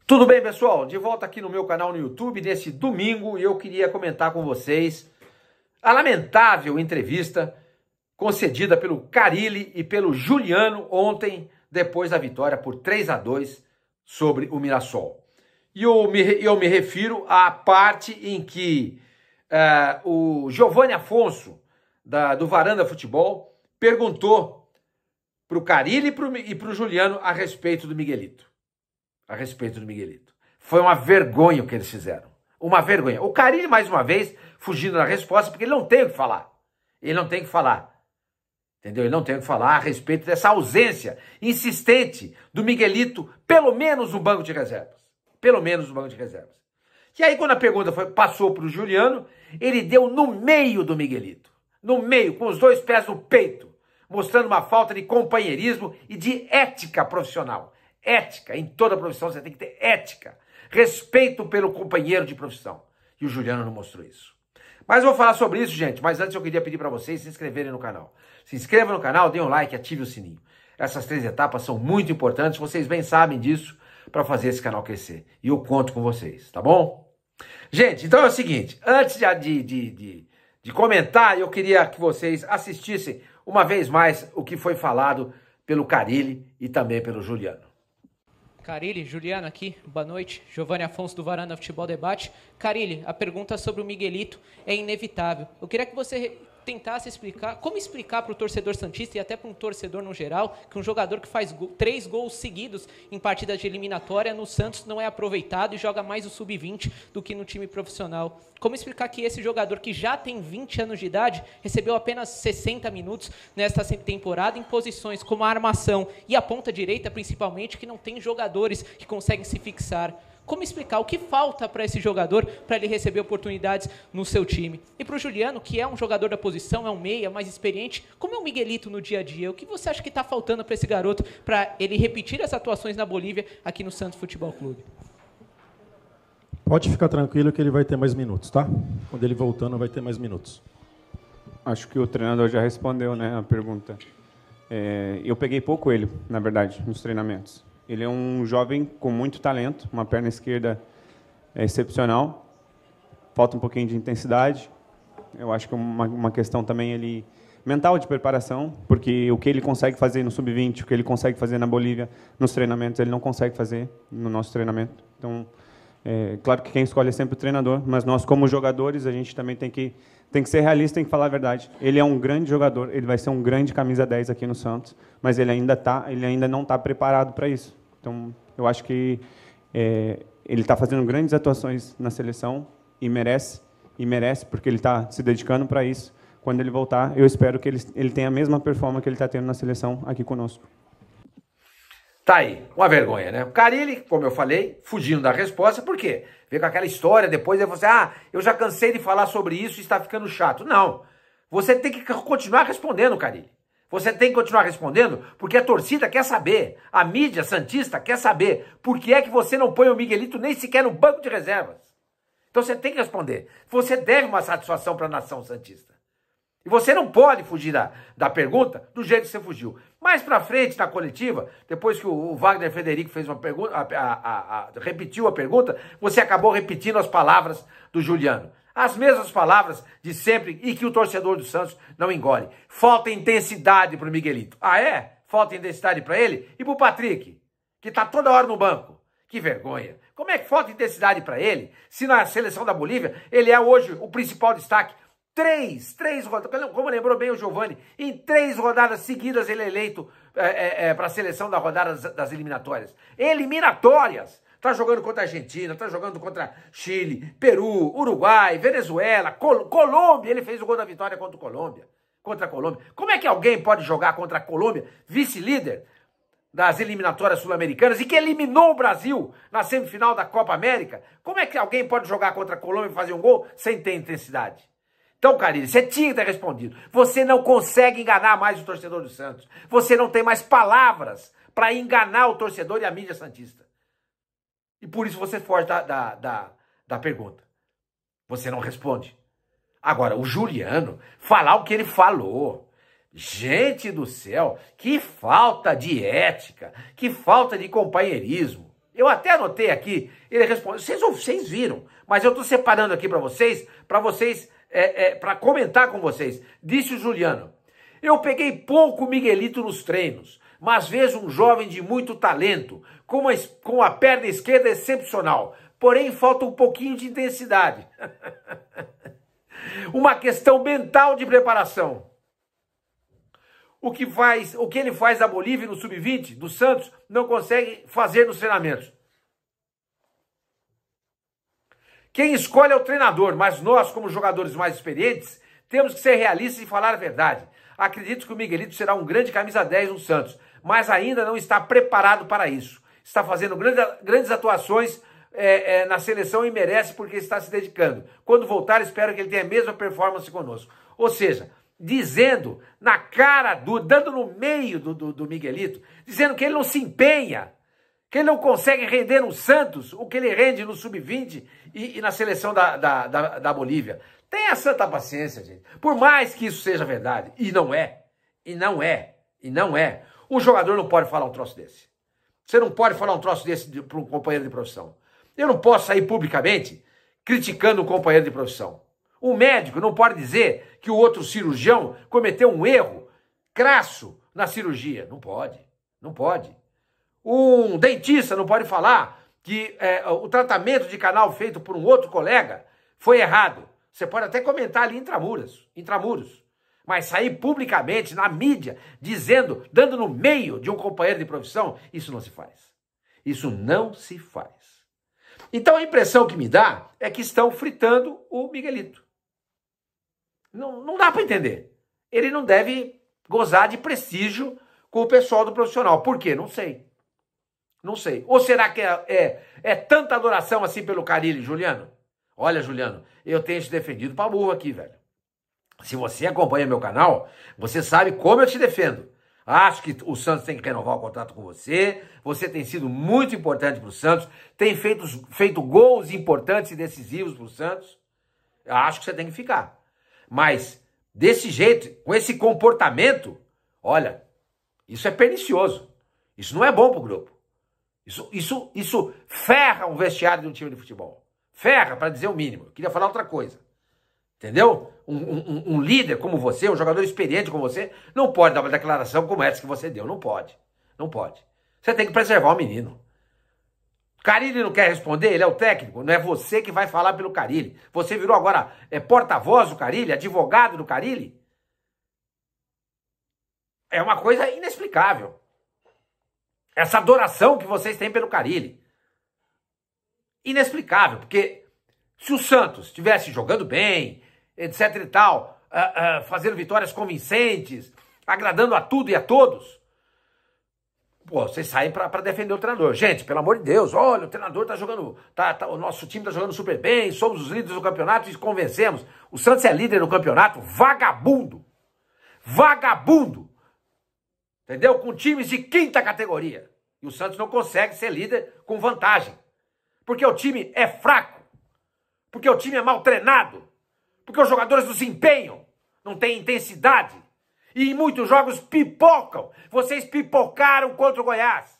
Tudo bem, pessoal? De volta aqui no meu canal no YouTube nesse domingo e eu queria comentar com vocês a lamentável entrevista concedida pelo Carille e pelo Juliano ontem, depois da vitória por 3-2 sobre o Mirassol. E eu me refiro à parte em que o Giovanni Afonso, do Varanda Futebol, perguntou para o Carille e para o Juliano a respeito do Miguelito. Foi uma vergonha o que eles fizeram. Uma vergonha. O Carille, mais uma vez, fugindo da resposta, porque ele não tem o que falar. Entendeu? Ele não tem o que falar a respeito dessa ausência insistente do Miguelito, pelo menos no banco de reservas. E aí, quando a pergunta passou para o Juliano, ele deu no meio do Miguelito. No meio, com os dois pés no peito, mostrando uma falta de companheirismo e de ética profissional. Ética, em toda profissão você tem que ter ética. Respeito pelo companheiro de profissão. E o Juliano não mostrou isso. Mas eu vou falar sobre isso, gente. Mas antes eu queria pedir para vocês se inscreverem no canal. Se inscreva no canal, dê um like, ative o sininho. Essas 3 etapas são muito importantes, vocês bem sabem disso, para fazer esse canal crescer. E eu conto com vocês, tá bom? Gente, então é o seguinte, antes de comentar, eu queria que vocês assistissem uma vez mais o que foi falado pelo Carille e também pelo Juliano. Carille, Juliano aqui, boa noite. Giovanni Afonso do Varanda Futebol Debate. Carille, a pergunta sobre o Miguelito é inevitável. Eu queria que você tentasse explicar, como explicar para o torcedor santista e até para um torcedor no geral, que um jogador que faz 3 gols seguidos em partidas de eliminatória no Santos não é aproveitado e joga mais o sub-20 do que no time profissional. Como explicar que esse jogador que já tem 20 anos de idade recebeu apenas 60 minutos nesta temporada em posições como a armação e a ponta direita, principalmente, que não tem jogadores que conseguem se fixar. Como explicar o que falta para esse jogador para ele receber oportunidades no seu time? E para o Juliano, que é um jogador da posição, é um meia mais experiente, como é o Miguelito no dia a dia? O que você acha que está faltando para esse garoto para ele repetir as atuações na Bolívia aqui no Santos Futebol Clube? Pode ficar tranquilo que ele vai ter mais minutos, tá? Quando ele voltando, vai ter mais minutos. Acho que o treinador já respondeu, né, a pergunta. Eu peguei pouco ele, na verdade, nos treinamentos. Ele é um jovem com muito talento, uma perna esquerda excepcional. Falta um pouquinho de intensidade. Eu acho que uma questão também mental de preparação, porque o que ele consegue fazer no sub-20, o que ele consegue fazer na Bolívia, nos treinamentos, ele não consegue fazer no nosso treinamento. Então, claro que quem escolhe é sempre o treinador, mas nós, como jogadores, a gente também tem que ser realista, tem que falar a verdade. Ele é um grande jogador, ele vai ser um grande camisa 10 aqui no Santos, mas ele ainda não está preparado para isso. Então, eu acho que ele está fazendo grandes atuações na seleção e merece, porque ele está se dedicando para isso. Quando ele voltar, eu espero que ele tenha a mesma performance que ele está tendo na seleção aqui conosco. Tá aí, uma vergonha, né? O Carille, como eu falei, fugindo da resposta, por quê? Veio com aquela história, depois aí você, eu já cansei de falar sobre isso e está ficando chato. Não, você tem que continuar respondendo, Carille. Você tem que continuar respondendo porque a torcida quer saber, a mídia santista quer saber por que é que você não põe o Miguelito nem sequer no banco de reservas. Então você tem que responder. Você deve uma satisfação para a nação santista. E você não pode fugir da pergunta do jeito que você fugiu. Mais pra frente, na coletiva, depois que o Wagner Frederico fez uma pergunta, repetiu a pergunta, você acabou repetindo as palavras do Juliano. As mesmas palavras de sempre e que o torcedor do Santos não engole. Falta intensidade pro Miguelito. Ah, é? Falta intensidade para ele? E pro Patrick, que tá toda hora no banco. Que vergonha. Como é que falta intensidade para ele, se na seleção da Bolívia ele é hoje o principal destaque? Três rodadas, como lembrou bem o Giovanni, em 3 rodadas seguidas ele é eleito para a seleção da rodada das eliminatórias. Eliminatórias! Está jogando contra a Argentina, está jogando contra Chile, Peru, Uruguai, Venezuela, Colômbia. Ele fez o gol da vitória contra a Colômbia. Como é que alguém pode jogar contra a Colômbia, vice-líder das eliminatórias sul-americanas e que eliminou o Brasil na semifinal da Copa América? Como é que alguém pode jogar contra a Colômbia e fazer um gol sem ter intensidade? Então, Carille, você tinha que ter respondido. Você não consegue enganar mais o torcedor do Santos. Você não tem mais palavras para enganar o torcedor e a mídia santista. E por isso você foge da pergunta. Você não responde. Agora, o Juliano, falar o que ele falou. Gente do céu, que falta de ética, que falta de companheirismo. Eu até anotei aqui, ele respondeu, vocês viram, mas eu estou separando aqui para vocês, para comentar com vocês. Disse o Juliano: eu peguei pouco Miguelito nos treinos, mas vejo um jovem de muito talento, com a perna esquerda excepcional, porém falta um pouquinho de intensidade. Uma questão mental de preparação. O que ele faz na Bolívia no Sub-20, do Santos, não consegue fazer nos treinamentos. Quem escolhe é o treinador, mas nós, como jogadores mais experientes, temos que ser realistas e falar a verdade. Acredito que o Miguelito será um grande camisa 10 no Santos, mas ainda não está preparado para isso. Está fazendo grandes atuações na seleção e merece porque está se dedicando. Quando voltar, espero que ele tenha a mesma performance conosco. Ou seja, dizendo na cara, dando no meio do Miguelito, dizendo que ele não se empenha, que ele não consegue render no Santos o que ele rende no Sub-20 e na seleção da Bolívia. Tenha santa paciência, gente. Por mais que isso seja verdade, e não é, o jogador não pode falar um troço desse. Você não pode falar um troço desse para um companheiro de profissão. Eu não posso sair publicamente criticando um companheiro de profissão. Um médico não pode dizer que o outro cirurgião cometeu um erro crasso na cirurgia. Não pode, não pode. Um dentista não pode falar que o tratamento de canal feito por um outro colega foi errado. Você pode até comentar ali intramuros. Mas sair publicamente, na mídia, dando no meio de um companheiro de profissão, isso não se faz. Isso não se faz. Então a impressão que me dá é que estão fritando o Miguelito. Não dá para entender. Ele não deve gozar de prestígio com o pessoal do profissional. Por quê? Não sei. Não sei. Ou será que é tanta adoração assim pelo Carille, Juliano? Olha, Juliano, eu tenho te defendido pra burro aqui, velho. Se você acompanha meu canal, você sabe como eu te defendo. Acho que o Santos tem que renovar o contrato com você. Você tem sido muito importante para o Santos. Tem feito gols importantes e decisivos para o Santos. Eu acho que você tem que ficar. Mas, desse jeito, com esse comportamento, olha, isso é pernicioso. Isso não é bom para o grupo. Isso ferra um vestiário de um time de futebol. Ferra, para dizer o mínimo. Eu queria falar outra coisa. Entendeu? Um líder como você, um jogador experiente como você, não pode dar uma declaração como essa que você deu. Não pode. Não pode. Você tem que preservar o menino. Carille não quer responder, ele é o técnico, não é você que vai falar pelo Carille. Você virou agora porta-voz do Carille, advogado do Carille. É uma coisa inexplicável. Essa adoração que vocês têm pelo Carille. Inexplicável, porque se o Santos estivesse jogando bem, etc e tal, fazendo vitórias convincentes, agradando a tudo e a todos, pô, vocês saem para defender o treinador. Gente, pelo amor de Deus, olha, o treinador tá jogando, o nosso time tá jogando super bem, somos os líderes do campeonato e convencemos. O Santos é líder no campeonato, vagabundo. Vagabundo. Entendeu? Com times de quinta categoria. E o Santos não consegue ser líder com vantagem. Porque o time é fraco. Porque o time é mal treinado. Porque os jogadores não se empenham. Não tem intensidade. E em muitos jogos pipocam. Vocês pipocaram contra o Goiás.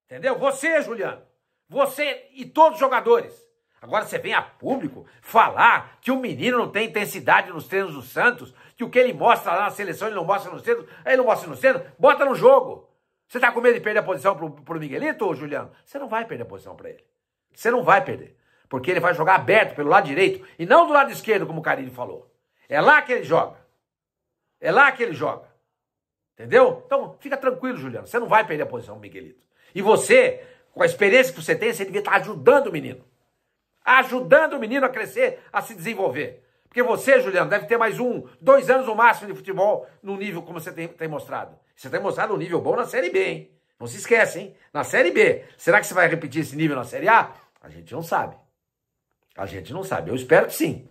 Entendeu? Você, Juliano. Você e todos os jogadores. Agora você vem a público falar que o menino não tem intensidade nos treinos do Santos, que o que ele mostra lá na seleção ele não mostra nos treinos, ele não mostra nos treinos, bota no jogo. Você tá com medo de perder a posição pro Miguelito, Juliano? Você não vai perder a posição para ele. Você não vai perder. Porque ele vai jogar aberto pelo lado direito e não do lado esquerdo, como o Carille falou. É lá que ele joga. É lá que ele joga. Entendeu? Então, fica tranquilo, Juliano. Você não vai perder a posição do Miguelito. E você, com a experiência que você tem, você devia estar ajudando o menino. Ajudando o menino a crescer, a se desenvolver. Porque você, Juliano, deve ter mais 2 anos no máximo de futebol no nível como você tem mostrado. Você tem mostrado um nível bom na Série B, hein? Não se esquece, hein? Na Série B. Será que você vai repetir esse nível na Série A? A gente não sabe. A gente não sabe. Eu espero que sim.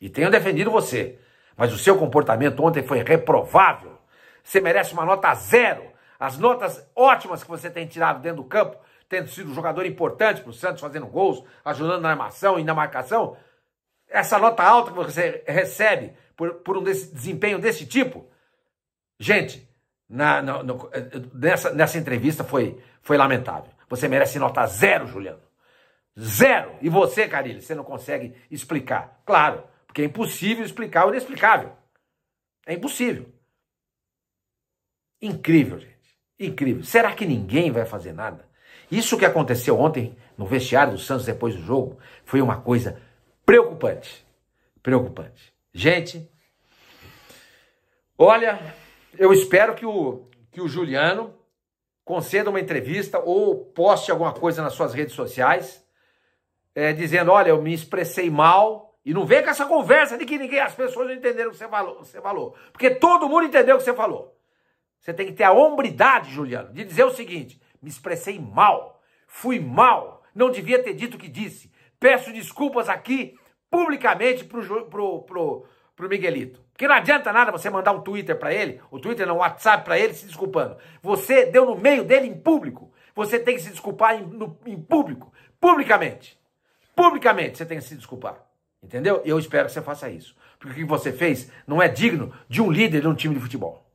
E tenho defendido você. Mas o seu comportamento ontem foi reprovável. Você merece uma nota 0. As notas ótimas que você tem tirado dentro do campo, tendo sido um jogador importante para o Santos, fazendo gols, ajudando na armação e na marcação, essa nota alta que você recebe por um desempenho desse tipo, gente, nessa entrevista foi lamentável. Você merece nota 0, Juliano. 0. E você, Carille, você não consegue explicar. Claro, porque é impossível explicar o inexplicável. É impossível. Incrível, gente. Incrível. Será que ninguém vai fazer nada? Isso que aconteceu ontem no vestiário do Santos depois do jogo foi uma coisa preocupante. Preocupante. Gente, olha, eu espero que o Juliano conceda uma entrevista ou poste alguma coisa nas suas redes sociais, dizendo, olha, eu me expressei mal, e não vem com essa conversa de que as pessoas não entenderam o que você falou, porque todo mundo entendeu o que você falou. Você tem que ter a hombridade, Juliano, de dizer o seguinte, me expressei mal, fui mal, não devia ter dito o que disse, peço desculpas aqui publicamente pro Miguelito. Porque não adianta nada você mandar um Twitter para ele, o Twitter não, um WhatsApp para ele se desculpando. Você deu no meio dele em público. Você tem que se desculpar em público, publicamente. Publicamente você tem que se desculpar. Entendeu? E eu espero que você faça isso. Porque o que você fez não é digno de um líder de um time de futebol.